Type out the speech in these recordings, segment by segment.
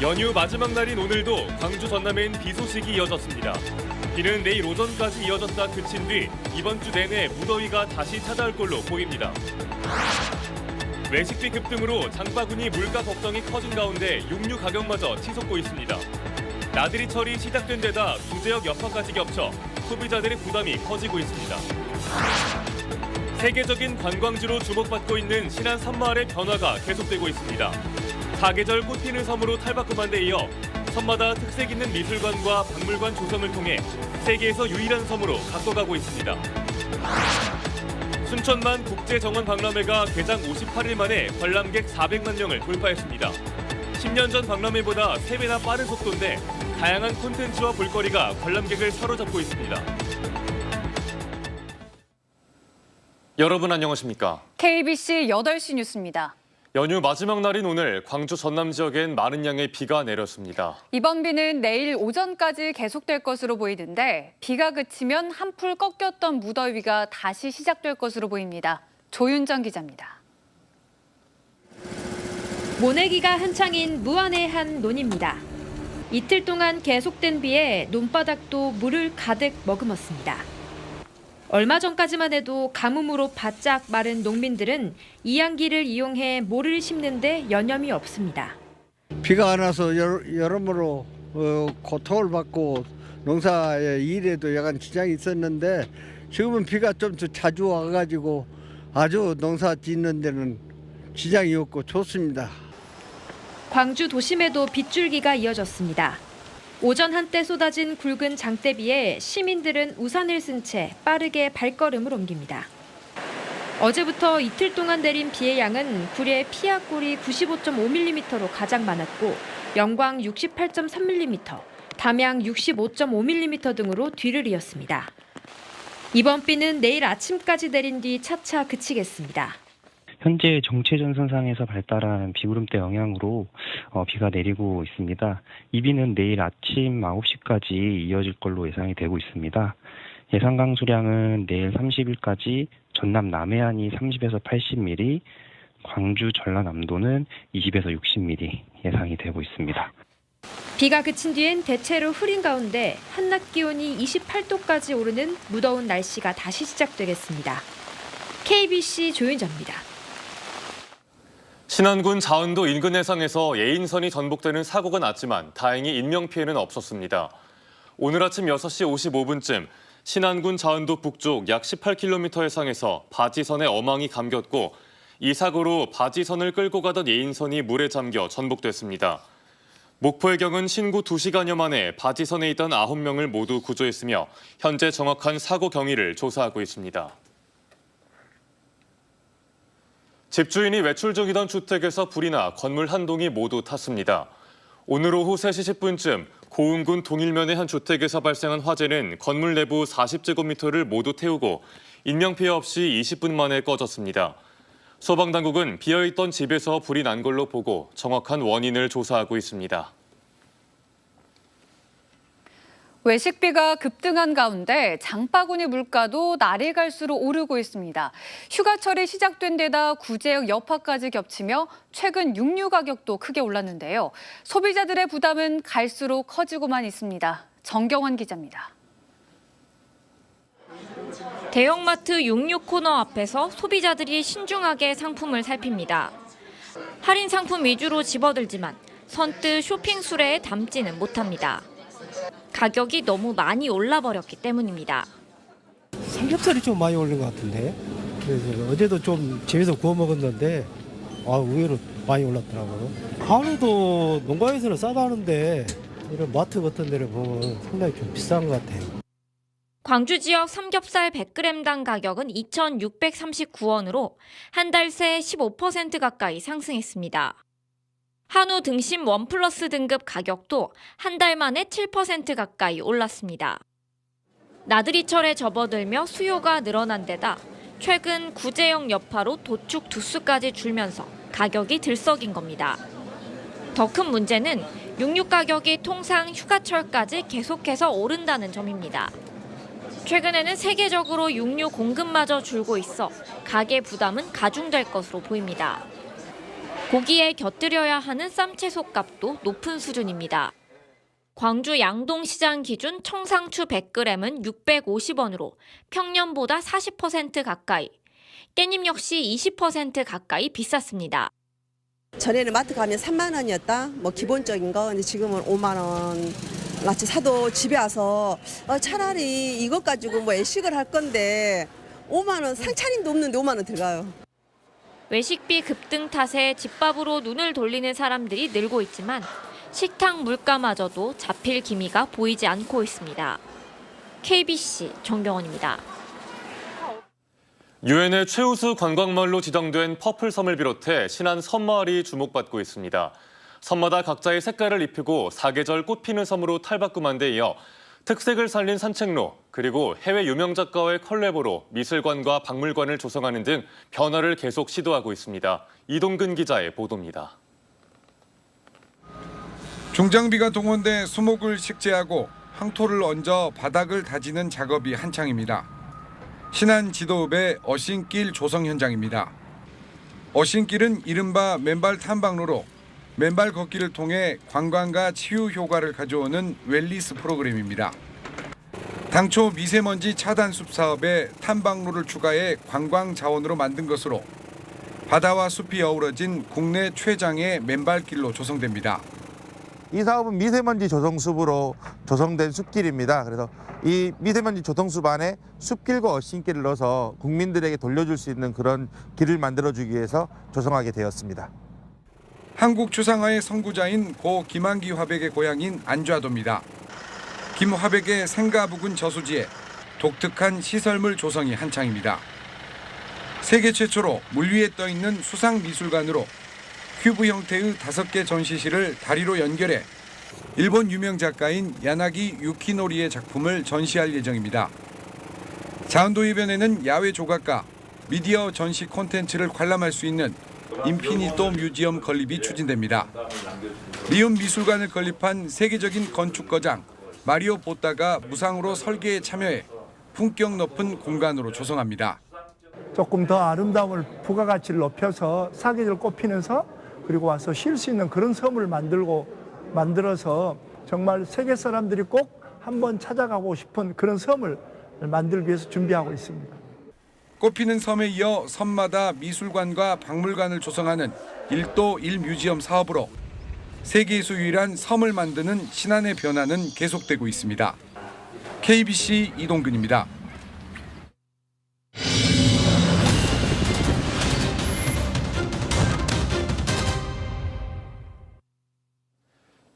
연휴 마지막 날인 오늘도 광주 전남엔 비 소식이 이어졌습니다. 비는 내일 오전까지 이어졌다 그친 뒤 이번 주 내내 무더위가 다시 찾아올 걸로 보입니다. 외식비 급등으로 장바구니 물가 걱정이 커진 가운데 육류 가격마저 치솟고 있습니다. 나들이철이 시작된 데다 구제역 여파까지 겹쳐 소비자들의 부담이 커지고 있습니다. 세계적인 관광지로 주목받고 있는 신안 섬마을의 변화가 계속되고 있습니다. 사계절 꽃피는 섬으로 탈바꿈한 데 이어 섬마다 특색 있는 미술관과 박물관 조성을 통해 세계에서 유일한 섬으로 바꿔가고 있습니다. 순천만 국제정원 박람회가 개장 58일 만에 관람객 400만 명을 돌파했습니다. 10년 전 박람회보다 3배나 빠른 속도인데 다양한 콘텐츠와 볼거리가 관람객을 사로잡고 있습니다. 여러분 안녕하십니까? KBC 8시 뉴스입니다. 연휴 마지막 날인 오늘 광주 전남 지역엔 많은 양의 비가 내렸습니다. 이번 비는 내일 오전까지 계속될 것으로 보이는데 비가 그치면 한풀 꺾였던 무더위가 다시 시작될 것으로 보입니다. 조윤정 기자입니다. 모내기가 한창인 무안의 한 논입니다. 이틀 동안 계속된 비에 논바닥도 물을 가득 머금었습니다. 얼마 전까지만 해도 가뭄으로 바짝 마른 농민들은 이양기를 이용해 모를 심는 데 여념이 없습니다. 비가 안 와서 여러모로 고통을 받고 농사의 일에도 약간 지장이 있었는데 지금은 비가 좀 더 자주 와가지고 아주 농사 짓는 데는 지장이 없고 좋습니다. 광주 도심에도 빗줄기가 이어졌습니다. 오전 한때 쏟아진 굵은 장대비에 시민들은 우산을 쓴 채 빠르게 발걸음을 옮깁니다. 어제부터 이틀 동안 내린 비의 양은 구례 피아골이 95.5mm로 가장 많았고 영광 68.3mm, 담양 65.5mm 등으로 뒤를 이었습니다. 이번 비는 내일 아침까지 내린 뒤 차차 그치겠습니다. 현재 정체전선상에서 발달한 비구름대 영향으로 비가 내리고 있습니다. 이 비는 내일 아침 9시까지 이어질 걸로 예상이 되고 있습니다. 예상 강수량은 내일 30일까지 전남 남해안이 30에서 80mm, 광주 전라남도는 20에서 60mm 예상이 되고 있습니다. 비가 그친 뒤엔 대체로 흐린 가운데 한낮 기온이 28도까지 오르는 무더운 날씨가 다시 시작되겠습니다. KBC 조윤정입니다. 신안군 자은도 인근 해상에서 예인선이 전복되는 사고가 났지만 다행히 인명피해는 없었습니다. 오늘 아침 6시 55분쯤 신안군 자은도 북쪽 약 18km 해상에서 바지선에 어망이 감겼고 이 사고로 바지선을 끌고 가던 예인선이 물에 잠겨 전복됐습니다. 목포해경은 신고 2시간여 만에 바지선에 있던 9명을 모두 구조했으며 현재 정확한 사고 경위를 조사하고 있습니다. 집주인이 외출 중이던 주택에서 불이 나 건물 한 동이 모두 탔습니다. 오늘 오후 3시 10분쯤 고흥군 동일면의 한 주택에서 발생한 화재는 건물 내부 40제곱미터를 모두 태우고 인명피해 없이 20분 만에 꺼졌습니다. 소방당국은 비어있던 집에서 불이 난 걸로 보고 정확한 원인을 조사하고 있습니다. 외식비가 급등한 가운데 장바구니 물가도 날이 갈수록 오르고 있습니다. 휴가철이 시작된 데다 구제역 여파까지 겹치며 최근 육류 가격도 크게 올랐는데요. 소비자들의 부담은 갈수록 커지고만 있습니다. 정경환 기자입니다. 대형마트 육류 코너 앞에서 소비자들이 신중하게 상품을 살핍니다. 할인 상품 위주로 집어들지만 선뜻 쇼핑 수레에 담지는 못합니다. 가격이 너무 많이 올라버렸기 때문입니다. 삼겹살이 좀 많이 오른 것 같은데. 그래서 어제도 좀 집에서 구워 먹었는데 의외로 많이 올랐더라고요. 한우도 농가에서는 싸다 하는데 이런 마트 같은 데를 보면 상당히 좀 비싼 것 같아요. 광주 지역 삼겹살 100g당 가격은 2,639원으로 한 달 새 15% 가까이 상승했습니다. 한우 등심 1플러스 등급 가격도 한 달 만에 7% 가까이 올랐습니다. 나들이철에 접어들며 수요가 늘어난 데다 최근 구제역 여파로 도축 두수까지 줄면서 가격이 들썩인 겁니다. 더 큰 문제는 육류 가격이 통상 휴가철까지 계속해서 오른다는 점입니다. 최근에는 세계적으로 육류 공급마저 줄고 있어 가계 부담은 가중될 것으로 보입니다. 고기에 곁들여야 하는 쌈채소값도 높은 수준입니다. 광주 양동시장 기준 청상추 100g은 650원으로 평년보다 40% 가까이, 깻잎 역시 20% 가까이 비쌌습니다. 전에는 마트 가면 3만 원이었다. 뭐 기본적인 거. 근데 지금은 5만 원. 마치 사도 집에 와서 차라리 이것 가지고 뭐 애식을 할 건데 5만 원 상차림도 없는데 5만 원 들어가요. 외식비 급등 탓에 집밥으로 눈을 돌리는 사람들이 늘고 있지만 식당 물가마저도 잡힐 기미가 보이지 않고 있습니다. KBC 정병원입니다. 유엔의 최우수 관광마을로 지정된 퍼플섬을 비롯해 신안 섬마을이 주목받고 있습니다. 섬마다 각자의 색깔을 입히고 사계절 꽃피는 섬으로 탈바꿈한 데 이어 특색을 살린 산책로, 그리고 해외 유명 작가와의 컬래버로 미술관과 박물관을 조성하는 등 변화를 계속 시도하고 있습니다. 이동근 기자의 보도입니다. 중장비가 동원돼 수목을 식재하고 황토를 얹어 바닥을 다지는 작업이 한창입니다. 신안 지도읍의 어신길 조성 현장입니다. 어신길은 이른바 맨발 탐방로로 맨발 걷기를 통해 관광과 치유 효과를 가져오는 웰니스 프로그램입니다. 당초 미세먼지 차단 숲 사업에 탐방로를 추가해 관광 자원으로 만든 것으로 바다와 숲이 어우러진 국내 최장의 맨발길로 조성됩니다. 이 사업은 미세먼지 조성숲으로 조성된 숲길입니다. 그래서 이 미세먼지 조성숲 안에 숲길과 어신길을 넣어서 국민들에게 돌려줄 수 있는 그런 길을 만들어주기 위해서 조성하게 되었습니다. 한국 추상화의 선구자인 고 김한기 화백의 고향인 안좌도입니다. 김 화백의 생가 부근 저수지에 독특한 시설물 조성이 한창입니다. 세계 최초로 물 위에 떠 있는 수상 미술관으로 큐브 형태의 5개 전시실을 다리로 연결해 일본 유명 작가인 야나기 유키노리의 작품을 전시할 예정입니다. 자운도 해변에는 야외 조각과 미디어 전시 콘텐츠를 관람할 수 있는 인피니또 뮤지엄 건립이 추진됩니다. 리움 미술관을 건립한 세계적인 건축거장 마리오 보따가 무상으로 설계에 참여해 품격 높은 공간으로 조성합니다. 조금 더 아름다움을 부가가치를 높여서 사계절 꽃피는 섬, 그리고 와서 쉴 수 있는 그런 섬을 만들어서 정말 세계 사람들이 꼭 한번 찾아가고 싶은 그런 섬을 만들기 위해서 준비하고 있습니다. 꽃피는 섬에 이어 섬마다 미술관과 박물관을 조성하는 1도 1뮤지엄 사업으로 세계에서 유일한 섬을 만드는 신안의 변화는 계속되고 있습니다. KBC 이동근입니다.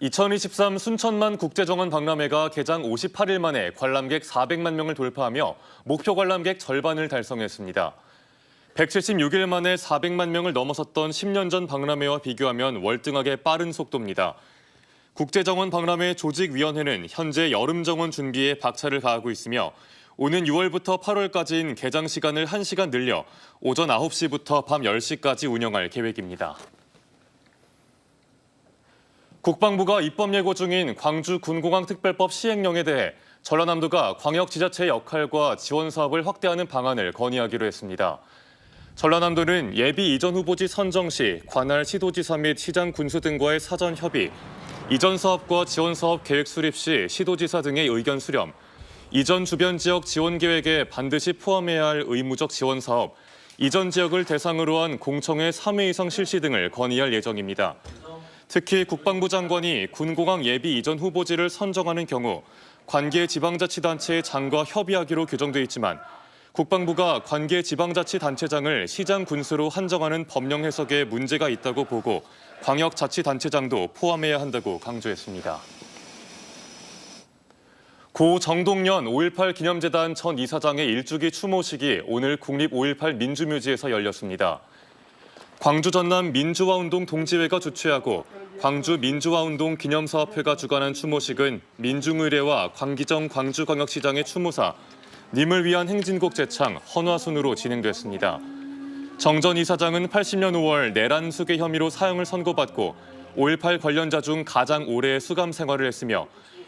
(2023) 순천만 국제정원 박람회가 개장 58일 만에 관람객 400만 명을 돌파하며 목표 관람객 절반을 달성했습니다. 176일 만에 400만 명을 넘어섰던 10년 전 박람회와 비교하면 월등하게 빠른 속도입니다. 국제정원 박람회 조직위원회는 현재 여름정원 준비에 박차를 가하고 있으며 오는 6월부터 8월까지인 개장 시간을 1시간 늘려 오전 9시부터 밤 10시까지 운영할 계획입니다. 국방부가 입법 예고 중인 광주 군공항 특별법 시행령에 대해 전라남도가 광역지자체의 역할과 지원 사업을 확대하는 방안을 건의하기로 했습니다. 전라남도는 예비 이전 후보지 선정 시 관할 시도지사 및 시장 군수 등과의 사전 협의, 이전 사업과 지원 사업 계획 수립 시 시도지사 등의 의견 수렴, 이전 주변 지역 지원 계획에 반드시 포함해야 할 의무적 지원 사업, 이전 지역을 대상으로 한 공청회 3회 이상 실시 등을 건의할 예정입니다. 특히 국방부 장관이 군공항 예비 이전 후보지를 선정하는 경우 관계 지방자치단체의 장과 협의하기로 규정돼 있지만 국방부가 관계 지방자치단체장을 시장 군수로 한정하는 법령 해석에 문제가 있다고 보고 광역자치단체장도 포함해야 한다고 강조했습니다. 고 정동연 5.18 기념재단 전 이사장의 일주기 추모식이 오늘 국립 5.18 민주묘지에서 열렸습니다. 광주 전남 민주화운동 동지회가 주최하고 광주 민주화운동 기념사업회가 주관한 추모식은 민중의례와 광기정 광주광역시장의 추모사, 님을 위한 행진곡 제창, 헌화순으로 진행됐습니다. 정 전 이사장은 80년 5월 내란 수괴 혐의로 사형을 선고받고 5.18 관련자 중 가장 오래 수감 생활을 했으며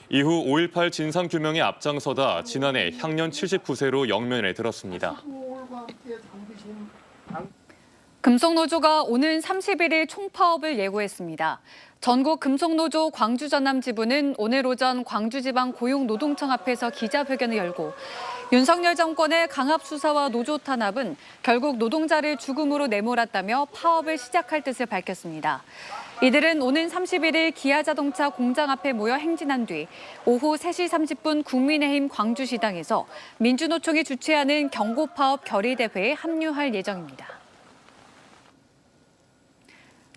이후 5.18 진상규명에 앞장서다 지난해 향년 79세로 영면에 들었습니다. 금속노조가 오는 31일 총파업을 예고했습니다. 전국 금속노조 광주 전남 지부는 오늘 오전 광주지방고용노동청 앞에서 기자회견을 열고 윤석열 정권의 강압 수사와 노조 탄압은 결국 노동자를 죽음으로 내몰았다며 파업을 시작할 뜻을 밝혔습니다. 이들은 오는 31일 기아자동차 공장 앞에 모여 행진한 뒤 오후 3시 30분 국민의힘 광주시당에서 민주노총이 주최하는 경고파업 결의대회에 합류할 예정입니다.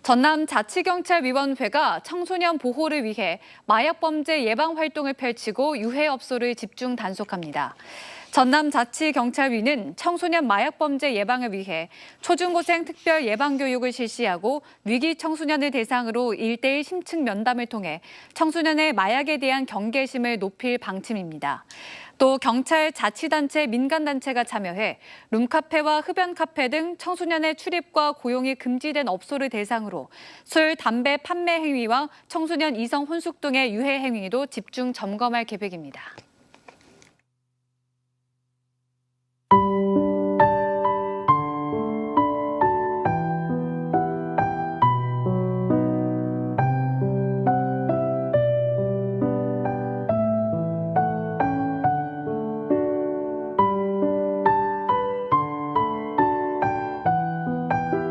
전남자치경찰위원회가 청소년 보호를 위해 마약범죄 예방 활동을 펼치고 유해업소를 집중 단속합니다. 전남자치경찰위는 청소년 마약범죄 예방을 위해 초중고생 특별 예방교육을 실시하고 위기 청소년을 대상으로 1:1 심층 면담을 통해 청소년의 마약에 대한 경계심을 높일 방침입니다. 또 경찰 자치단체 민간단체가 참여해 룸카페와 흡연카페 등 청소년의 출입과 고용이 금지된 업소를 대상으로 술, 담배 판매 행위와 청소년 이성 혼숙 등의 유해 행위도 집중 점검할 계획입니다.